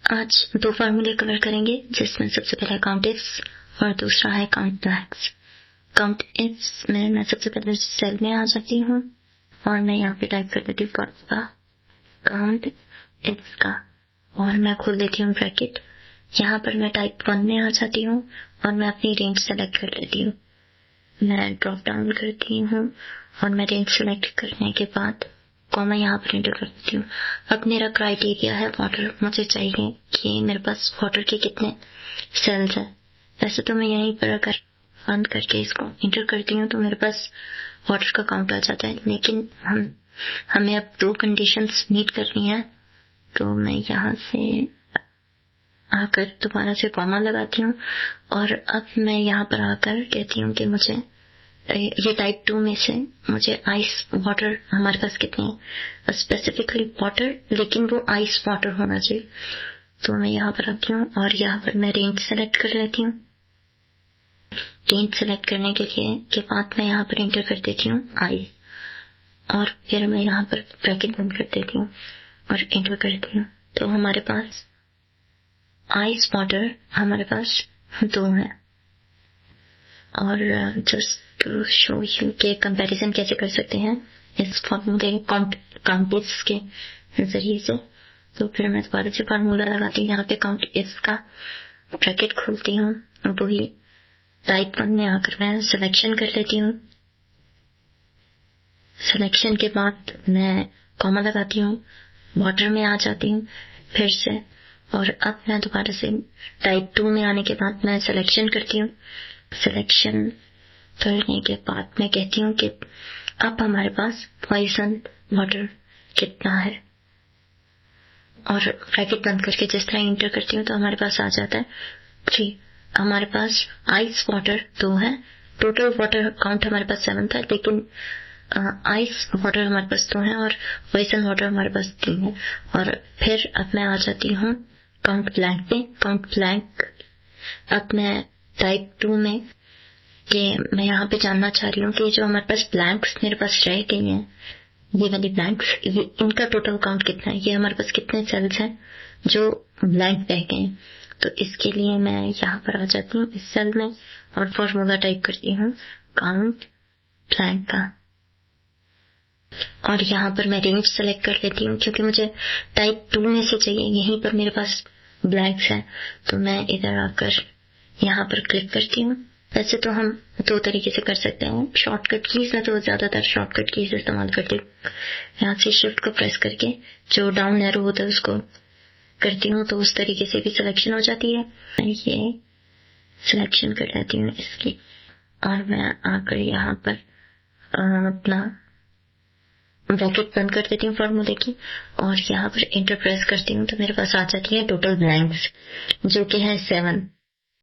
आज दो फार्मूले कवर करेंगे, जिसमें सबसे पहला काउंट इफ्स और दूसरा है काउंट ब्लैंक्स। काउंट इफ्स में मैं सबसे पहले सेल में आ जाती हूँ और मैं यहाँ पे टाइप कर देती हूँ काउंट इफ्स का, और मैं खोल देती हूँ ब्रैकेट। यहाँ पर मैं टाइप 1 में आ जाती हूँ और मैं अपनी रेंज सेलेक्ट कर लेती हूँ। मैं ड्रॉप डाउन करती हूँ और मैं रेंज सेलेक्ट करने के बाद कॉमा यहाँ पर एंटर कर देती हूँ। अब मेरा क्राइटेरिया है वाटर। मुझे चाहिए कि मेरे पास वाटर के कितने सेल्स हैं। वैसे तो मैं यहीं पर अगर बंद करके इसको एंटर करती हूँ तो मेरे पास वाटर का काउंट आ जाता है, लेकिन हमें अब दो कंडीशंस मीट करनी है। तो मैं यहाँ से आकर दोबारा से कॉमा लगाती हूँ और अब मैं यहाँ पर आकर कहती हूँ कि मुझे ये टाइप 2 में से मुझे आइस वाटर हमारे पास कितने हैं, स्पेसिफिकली वाटर, लेकिन वो आइस वाटर होना चाहिए। तो मैं यहाँ पर आती हूँ और यहाँ पर मैं रेंज सेलेक्ट कर लेती हूँ। रेंज सेलेक्ट करने के बाद मैं यहाँ पर एंटर कर देती हूँ आई, और फिर मैं यहाँ पर ब्रैकेट बंद कर देती हूँ और एंटर करती हूँ। तो हमारे पास आइस वाटर हमारे पास 2 है। और जस्ट टू शो यू के कंपैरिजन कैसे कर सकते हैं इस फॉर्मूले काउंट के जरिए से। तो फिर मैं दोबारा से फार्मूला लगाती हूँ। यहाँ पे काउंट इफ का ब्रैकेट खोलती हूँ, वही टाइप 1 में आकर मैं सिलेक्शन कर लेती हूँ। सिलेक्शन के बाद मैं कॉमा लगाती हूँ, वाटर में आ जाती हूँ फिर से, और अब मैं दोबारा से टाइप 2 में आने के बाद मैं सिलेक्शन करती हूँ। सिलेक्शन करने के बाद मैं कहती हूँ कि अब हमारे पास पॉइजन वाटर कितना है, और ब्रैकेट बंद करके जिस तरह एंटर करती हूँ तो हमारे पास आ जाता है 3। हमारे पास आइस वाटर 2 है। टोटल वाटर काउंट हमारे पास 7 था, लेकिन आइस वाटर हमारे पास 2 है और पॉइजन वाटर हमारे पास 3 है। और फिर अब मैं आ जाती हूँ काउंट ब्लैंक पे। काउंट ब्लैंक अब मैं टाइप 2 में कि मैं यहाँ पे जानना चाह रही हूँ कि जो हमारे पास ब्लैंक्स मेरे पास रह गई हैं, ये वाली ब्लैंक्स, इनका टोटल काउंट कितना है, ये हमारे पास कितने सेल्स हैं जो ब्लैंक रह गए हैं। तो इसके लिए मैं यहाँ पर आ जाती हूँ इस सेल में और फॉर्मूला टाइप करती हूँ काउंट ब्लैंक का, और यहाँ पर मैं रेंज सेलेक्ट कर लेती हूँ क्योंकि मुझे टाइप 2 में से चाहिए। यहीं पर मेरे पास ब्लैंक्स हैं, तो मैं इधर आकर यहाँ पर क्लिक करती हूँ। वैसे तो हम 2 तरीके से कर सकते हैं। शॉर्टकट कीज में तो ज्यादातर शॉर्टकट कीज इस्तेमाल करती हूँ। यहाँ से शिफ्ट को प्रेस करके जो डाउन एरो होता है उसको करती हूँ, तो उस तरीके से भी सिलेक्शन हो जाती है। मैं ये सिलेक्शन कर लेती हूँ इसकी, और मैं आकर यहाँ पर अपना ब्रैकेट बंद कर देती हूँ फॉर्मूले की, और यहाँ पर एंटर प्रेस करती हूँ तो मेरे पास आ जाती है टोटल ब्लैंक्स, जो कि है 7।